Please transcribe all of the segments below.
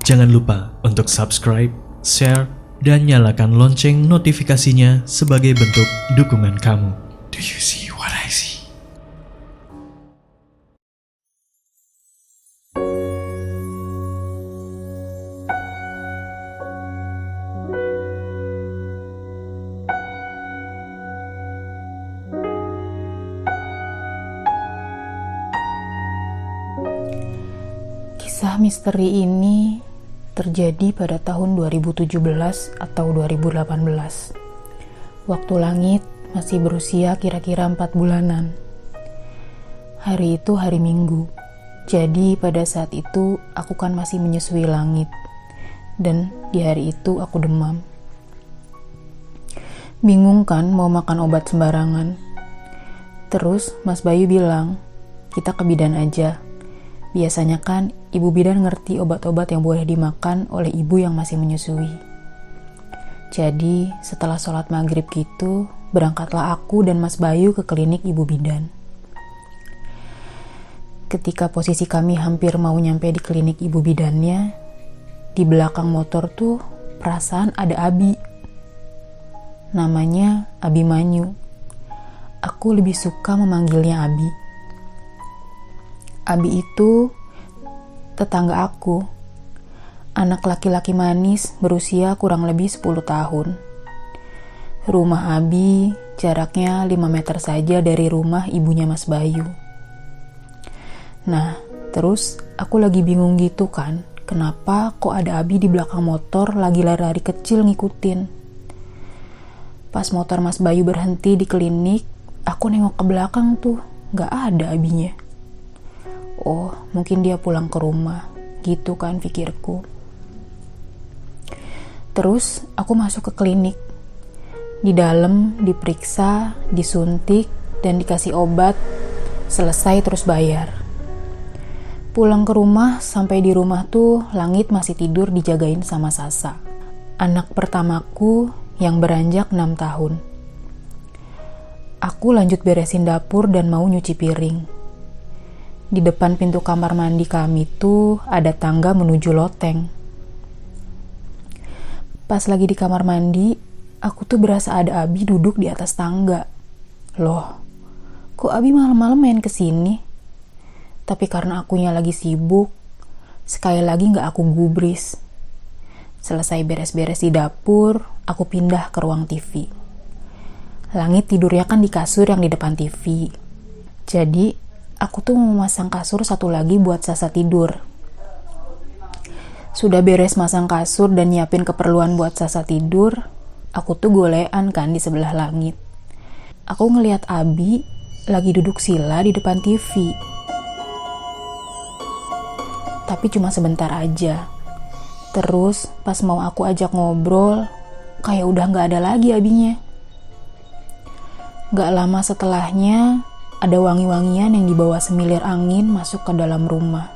Jangan lupa untuk subscribe, share, dan nyalakan lonceng notifikasinya sebagai bentuk dukungan kamu. Do you see what I see? Kisah misteri ini terjadi pada tahun 2017 atau 2018. Waktu langit masih berusia kira-kira 4 bulanan. Hari itu hari Minggu. Jadi pada saat itu aku kan masih menyusui langit. Dan di hari itu aku demam. Bingung kan mau makan obat sembarangan. Terus Mas Bayu bilang, kita ke bidan aja. Biasanya kan ibu bidan ngerti obat-obat yang boleh dimakan oleh ibu yang masih menyusui. Jadi setelah sholat maghrib gitu, berangkatlah aku dan Mas Bayu ke klinik ibu bidan. Ketika posisi kami hampir mau nyampe di klinik ibu bidannya, di belakang motor tuh perasaan ada Abi. Namanya Abi Manyu. Aku lebih suka memanggilnya Abi. Abi itu tetangga aku, anak laki-laki manis berusia kurang lebih 10 tahun. Rumah Abi jaraknya 5 meter saja dari rumah ibunya Mas Bayu. Nah, terus aku lagi bingung gitu kan, kenapa kok ada Abi di belakang motor lagi lari-lari kecil ngikutin. Pas motor Mas Bayu berhenti di klinik, aku nengok ke belakang tuh, gak ada Abinya. Oh, mungkin dia pulang ke rumah, gitu kan pikirku. Terus aku masuk ke klinik. Di dalam diperiksa, disuntik, dan dikasih obat. Selesai terus bayar. Pulang ke rumah, sampai di rumah tuh langit masih tidur dijagain sama Sasa. Anak pertamaku yang beranjak 6 tahun. Aku lanjut beresin dapur dan mau nyuci piring. Di depan pintu kamar mandi kami tuh ada tangga menuju loteng. Pas lagi di kamar mandi, aku tuh berasa ada Abi duduk di atas tangga. Loh, kok Abi malam-malam main kesini? Tapi karena akunya lagi sibuk, sekali lagi gak aku gubris. Selesai beres-beres di dapur, aku pindah ke ruang TV. Langit tidurnya kan di kasur yang di depan TV. Jadi, aku tuh mau masang kasur satu lagi buat Sasa tidur. Sudah beres masang kasur dan nyiapin keperluan buat Sasa tidur, aku tuh golean kan di sebelah langit. Aku ngeliat Abi lagi duduk sila di depan TV. Tapi cuma sebentar aja. Terus pas mau aku ajak ngobrol, kayak udah gak ada lagi Abinya. Gak lama setelahnya, ada wangi-wangian yang dibawa semilir angin masuk ke dalam rumah.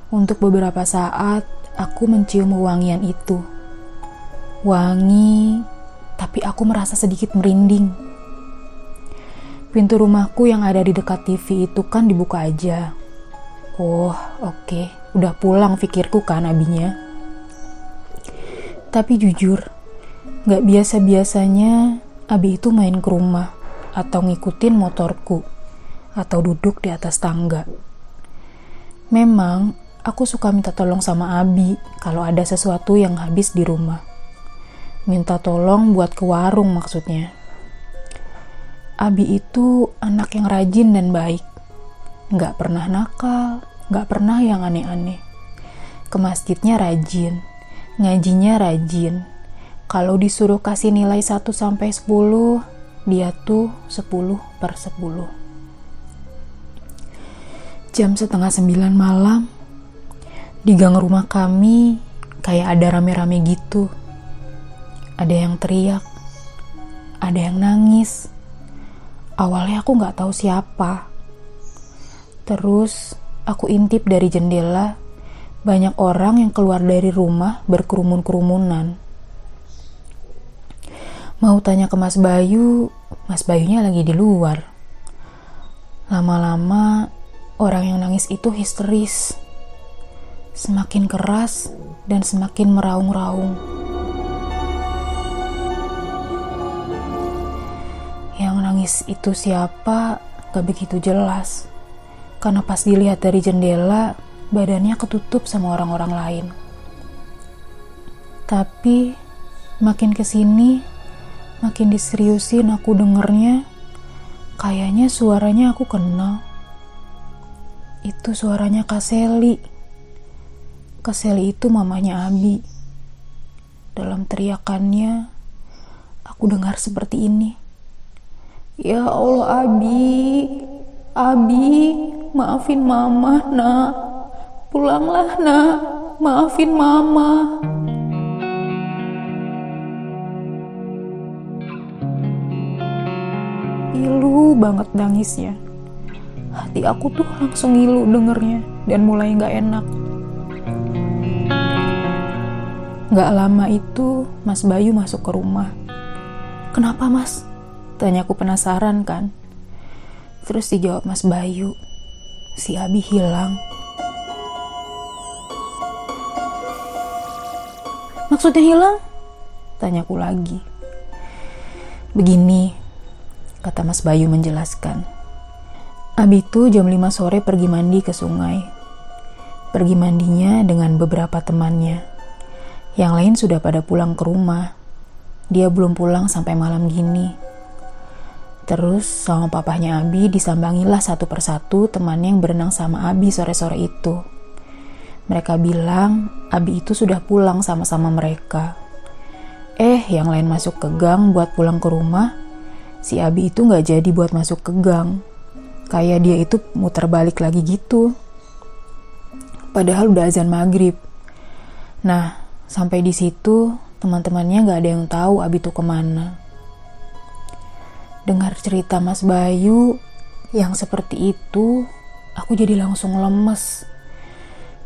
Untuk beberapa saat, aku mencium wangian itu. Wangi, tapi aku merasa sedikit merinding. Pintu rumahku yang ada di dekat TV itu kan dibuka aja. Oh, oke, udah pulang pikirku kan Abinya. Tapi jujur, gak biasa-biasanya Abi itu main ke rumah atau ngikutin motorku atau duduk di atas tangga. Memang aku suka minta tolong sama Abi kalau ada sesuatu yang habis di rumah. Minta tolong buat ke warung maksudnya. Abi itu anak yang rajin dan baik. Gak pernah nakal, gak pernah yang aneh-aneh. Ke masjidnya rajin, ngajinya rajin. Kalau disuruh kasih nilai 1-10, dia tuh 10/10. Jam 8:30 malam, di gang rumah kami kayak ada rame-rame gitu. Ada yang teriak, ada yang nangis. Awalnya aku gak tahu siapa. Terus aku intip dari jendela, banyak orang yang keluar dari rumah berkerumun-kerumunan. Mau tanya ke Mas Bayu, Mas Bayunya lagi di luar. Lama-lama Orang yang nangis itu histeris, semakin keras dan semakin meraung-raung. Yang nangis itu siapa gak begitu jelas, karena pas dilihat dari jendela, badannya ketutup sama orang-orang lain. Tapi makin kesini, makin diseriusin aku dengernya, kayaknya suaranya aku kenal. Itu suaranya Kak Seli. Kak Seli itu mamanya Abi. Dalam teriakannya, aku dengar seperti ini. Ya Allah Abi, Abi, maafin mama nak. Pulanglah nak, maafin mama. Pilu banget nangisnya. Hati aku tuh langsung ngilu dengernya dan mulai gak enak. Gak lama itu Mas Bayu masuk ke rumah. Kenapa Mas? Tanyaku penasaran kan. Terus dijawab Mas Bayu, si Abi hilang. Maksudnya hilang? Tanyaku lagi. Begini, kata Mas Bayu menjelaskan. Abi itu jam 5 sore pergi mandi ke sungai. Pergi mandinya dengan beberapa temannya. Yang lain sudah pada pulang ke rumah. Dia belum pulang sampai malam gini. Terus sama papahnya Abi disambangilah satu persatu temannya yang berenang sama Abi sore-sore itu. Mereka bilang Abi itu sudah pulang sama-sama mereka. Yang lain masuk ke gang buat pulang ke rumah. Si Abi itu gak jadi buat masuk ke gang. Kayak dia itu muter balik lagi gitu. Padahal udah azan maghrib. Nah, sampai di situ teman-temannya gak ada yang tahu Abi itu kemana. Dengar cerita Mas Bayu yang seperti itu, aku jadi langsung lemes.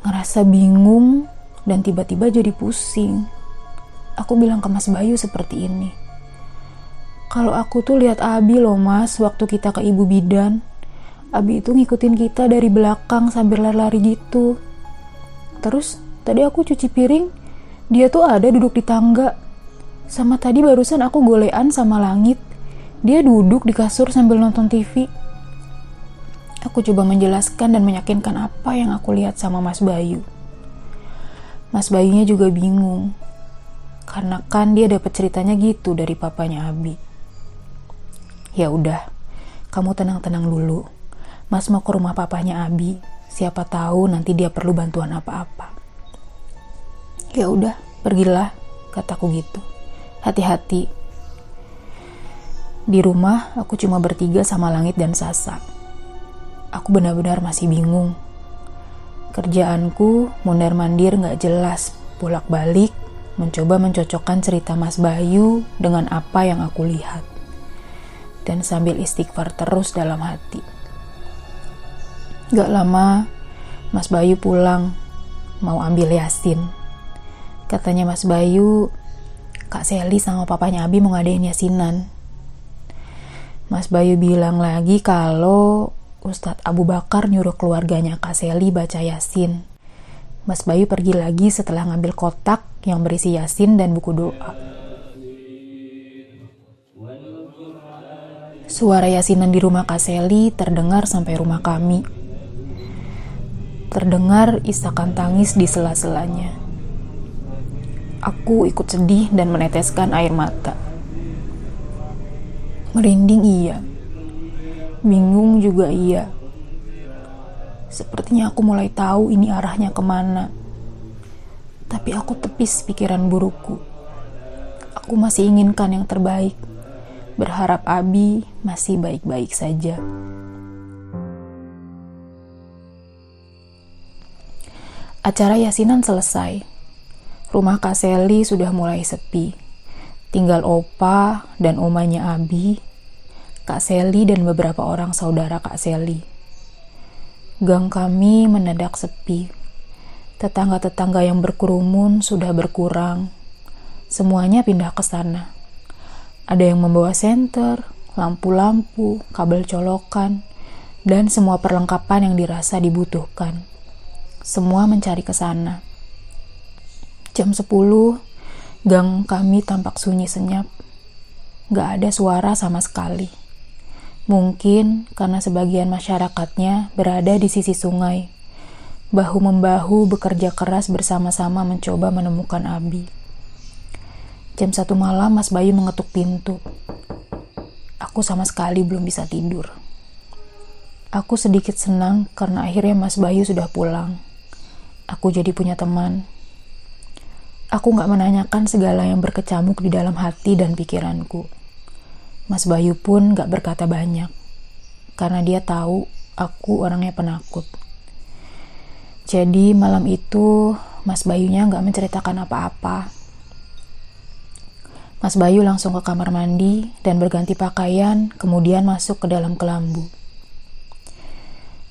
Ngerasa bingung dan tiba-tiba jadi pusing. Aku bilang ke Mas Bayu seperti ini. Kalau aku tuh lihat Abi loh Mas, waktu kita ke Ibu Bidan. Abi itu ngikutin kita dari belakang sambil lari-lari gitu. Terus tadi aku cuci piring, dia tuh ada duduk di tangga. Sama tadi barusan aku golean sama Langit. Dia duduk di kasur sambil nonton TV. Aku coba menjelaskan dan meyakinkan apa yang aku lihat sama Mas Bayu. Mas Bayunya juga bingung. Karena kan dia dapat ceritanya gitu dari papanya Abi. Ya udah, kamu tenang-tenang dulu. Mas mau ke rumah papanya Abi. Siapa tahu nanti dia perlu bantuan apa-apa. Ya udah, pergilah, kataku gitu. Hati-hati. Di rumah aku cuma bertiga sama Langit dan Sasa. Aku benar-benar masih bingung. Kerjaanku mondar-mandir gak jelas, bolak-balik, mencoba mencocokkan cerita Mas Bayu dengan apa yang aku lihat. Dan sambil istighfar terus dalam hati. Gak lama, Mas Bayu pulang, mau ambil Yasin. Katanya Mas Bayu, Kak Seli sama papanya Abi mau ngadain Yasinan. Mas Bayu bilang lagi kalau Ustadz Abu Bakar nyuruh keluarganya Kak Seli baca Yasin. Mas Bayu pergi lagi setelah ngambil kotak yang berisi Yasin dan buku doa. Suara Yasinan di rumah Kak Seli terdengar sampai rumah kami. Terdengar isakan tangis di sela-selanya. Aku ikut sedih dan meneteskan air mata. Merinding iya. Bingung juga iya. Sepertinya aku mulai tahu ini arahnya kemana. Tapi aku tepis pikiran burukku. Aku masih inginkan yang terbaik. Berharap Abi masih baik-baik saja. Acara Yasinan selesai. Rumah Kak Seli sudah mulai sepi. Tinggal Opa dan omanya Abi, Kak Seli dan beberapa orang saudara Kak Seli. Gang kami mendadak sepi. Tetangga-tetangga yang berkerumun sudah berkurang. Semuanya pindah ke sana. Ada yang membawa senter, lampu-lampu, kabel colokan, dan semua perlengkapan yang dirasa dibutuhkan. Semua mencari ke sana. Jam 10, gang kami tampak sunyi senyap. Gak ada suara sama sekali. Mungkin karena sebagian masyarakatnya berada di sisi sungai, bahu-membahu bekerja keras bersama-sama mencoba menemukan Abi. Jam 1 malam Mas Bayu mengetuk pintu. Aku sama sekali belum bisa tidur. Aku sedikit senang karena akhirnya Mas Bayu sudah pulang. Aku jadi punya teman. Aku gak menanyakan segala yang berkecamuk di dalam hati dan pikiranku. Mas Bayu pun gak berkata banyak, karena dia tahu aku orangnya penakut. Jadi malam itu Mas Bayunya gak menceritakan apa-apa. Mas Bayu langsung ke kamar mandi dan berganti pakaian, kemudian masuk ke dalam kelambu.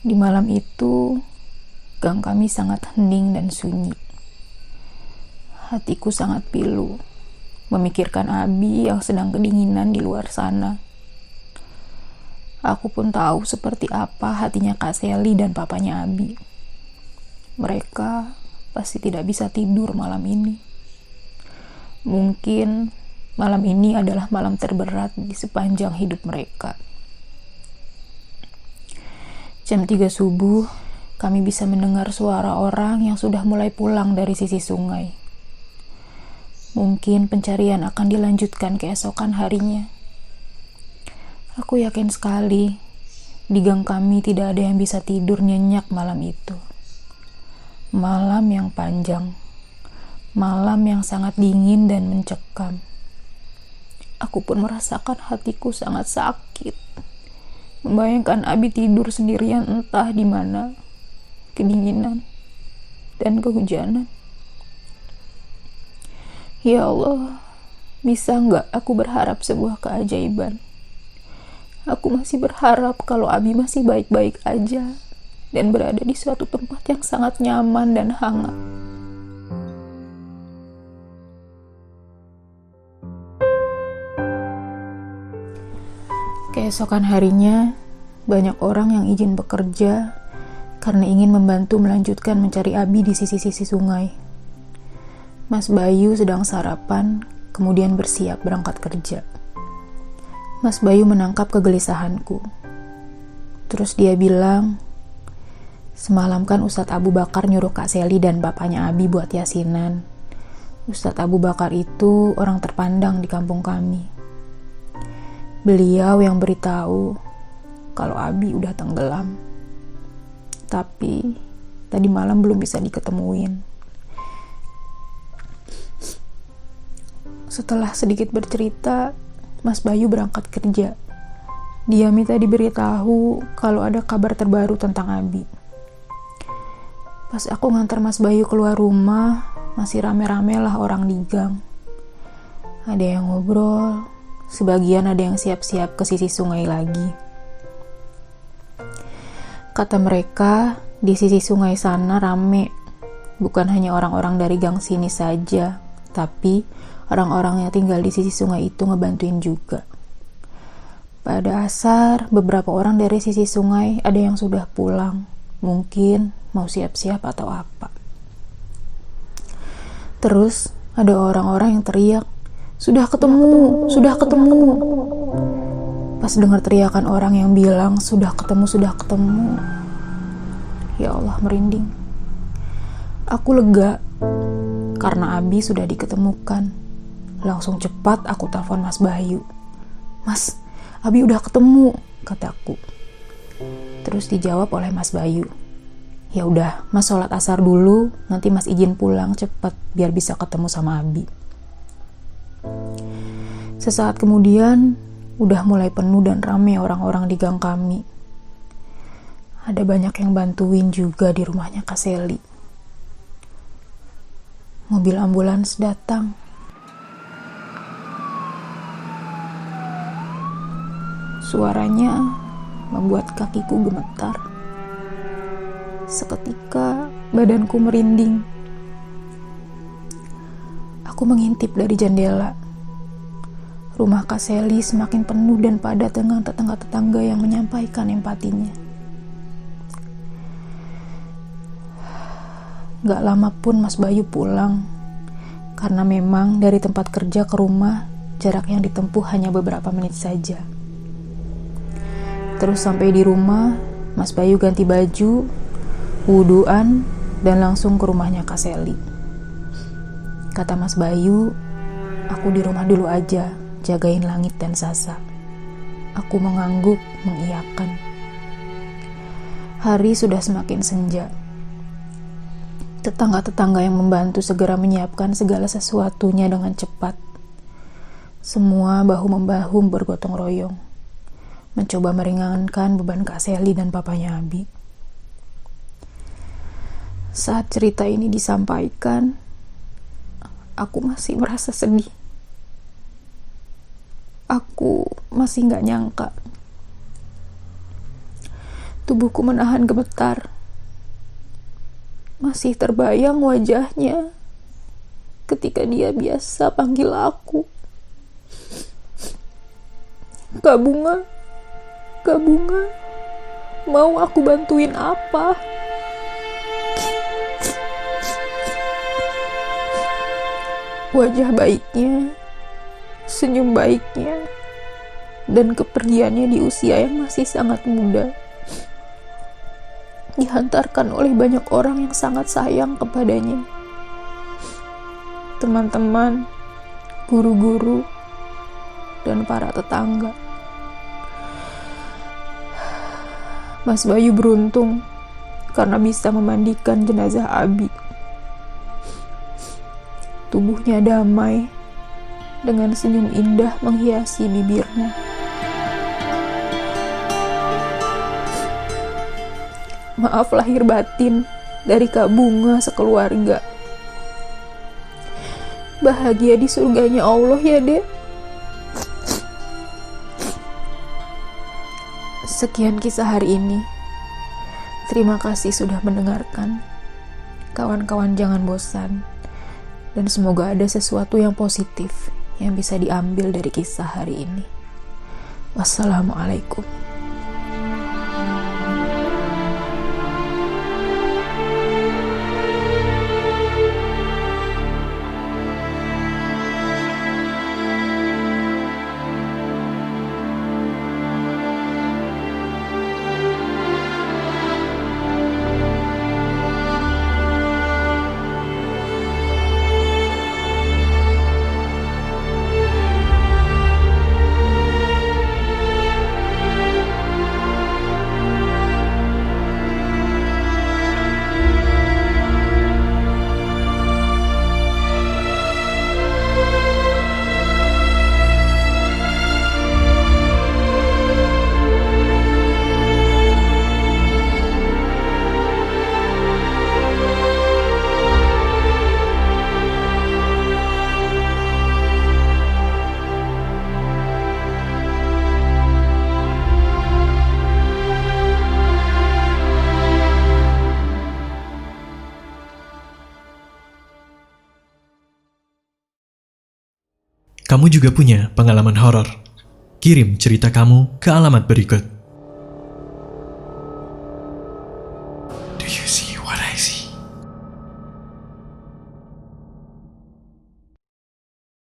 Di malam itu, gang kami sangat hening dan sunyi. Hatiku sangat pilu, memikirkan Abi yang sedang kedinginan di luar sana. Aku pun tahu seperti apa hatinya Kak Sally dan papanya Abi. Mereka pasti tidak bisa tidur malam ini. Mungkin malam ini adalah malam terberat di sepanjang hidup mereka. Jam 3 subuh, kami bisa mendengar suara orang yang sudah mulai pulang dari sisi sungai. Mungkin pencarian akan dilanjutkan keesokan harinya. Aku yakin sekali, di gang kami tidak ada yang bisa tidur nyenyak malam itu. Malam yang panjang, malam yang sangat dingin dan mencekam. Aku pun merasakan hatiku sangat sakit. Membayangkan Abi tidur sendirian entah di mana, kedinginan dan kehujanan. Ya Allah, bisa nggak aku berharap sebuah keajaiban? Aku masih berharap kalau Abi masih baik-baik aja dan berada di suatu tempat yang sangat nyaman dan hangat. Keesokan harinya, banyak orang yang izin bekerja karena ingin membantu melanjutkan mencari Abi di sisi-sisi sungai. Mas Bayu sedang sarapan, kemudian bersiap berangkat kerja. Mas Bayu menangkap kegelisahanku. Terus dia bilang, semalam kan Ustadz Abu Bakar nyuruh Kak Sally dan bapaknya Abi buat yasinan. Ustadz Abu Bakar itu orang terpandang di kampung kami. Beliau yang beritahu kalau Abi udah tenggelam. Tapi tadi malam belum bisa diketemuin. Setelah sedikit bercerita, Mas Bayu berangkat kerja. Dia minta diberitahu kalau ada kabar terbaru tentang Abi. Pas aku ngantar Mas Bayu keluar rumah, masih rame-rame lah orang di gang. Ada yang ngobrol, sebagian ada yang siap-siap ke sisi sungai lagi. Kata mereka, di sisi sungai sana rame. Bukan hanya orang-orang dari gang sini saja, tapi orang-orang yang tinggal di sisi sungai itu ngebantuin juga. Pada asar, beberapa orang dari sisi sungai ada yang sudah pulang. Mungkin mau siap-siap atau apa. Terus ada orang-orang yang teriak, "Sudah ketemu, sudah ketemu." Pas dengar teriakan orang yang bilang, sudah ketemu, ya Allah, merinding. Aku lega, karena Abi sudah diketemukan. Langsung cepat aku telepon Mas Bayu. "Mas, Abi udah ketemu," kataku. Terus dijawab oleh Mas Bayu, "Ya udah, Mas sholat asar dulu, nanti Mas izin pulang cepet biar bisa ketemu sama Abi." Sesaat kemudian, udah mulai penuh dan rame orang-orang di gang kami. Ada banyak yang bantuin juga di rumahnya Kak Sally. Mobil ambulans datang. Suaranya membuat kakiku gemetar. Seketika badanku merinding. Aku mengintip dari jendela. Rumah Kak Sally semakin penuh dan padat dengan tetangga-tetangga yang menyampaikan empatinya. Gak lama pun Mas Bayu pulang. Karena memang dari tempat kerja ke rumah, jarak yang ditempuh hanya beberapa menit saja. Terus sampai di rumah, Mas Bayu ganti baju, wuduan, dan langsung ke rumahnya Kak Seli. Kata Mas Bayu, aku di rumah dulu aja, jagain Langit dan Sasa. Aku mengangguk, mengiyakan. Hari sudah semakin senja. Tetangga-tetangga yang membantu segera menyiapkan segala sesuatunya dengan cepat. Semua bahu-membahu bergotong royong, mencoba meringankan beban Kak Seli dan papanya Abi. Saat cerita ini disampaikan, aku masih merasa sedih. Aku masih gak nyangka. Tubuhku menahan gemetar. Masih terbayang wajahnya ketika dia biasa panggil aku. Kak Bunga, Kak Bunga, mau aku bantuin apa? Wajah baiknya, senyum baiknya, dan kepergiannya di usia yang masih sangat muda dihantarkan oleh banyak orang yang sangat sayang kepadanya. Teman-teman, guru-guru, dan para tetangga. Mas Bayu beruntung karena bisa memandikan jenazah Abi. Tubuhnya damai dengan senyum indah menghiasi bibirnya. Maaf lahir batin dari Kak Bunga sekeluarga. Bahagia di surganya Allah ya, Dek. Sekian kisah hari ini. Terima kasih sudah mendengarkan. Kawan-kawan jangan bosan. Dan semoga ada sesuatu yang positif yang bisa diambil dari kisah hari ini. Wassalamualaikum. Kamu juga punya pengalaman horor? Kirim cerita kamu ke alamat berikut.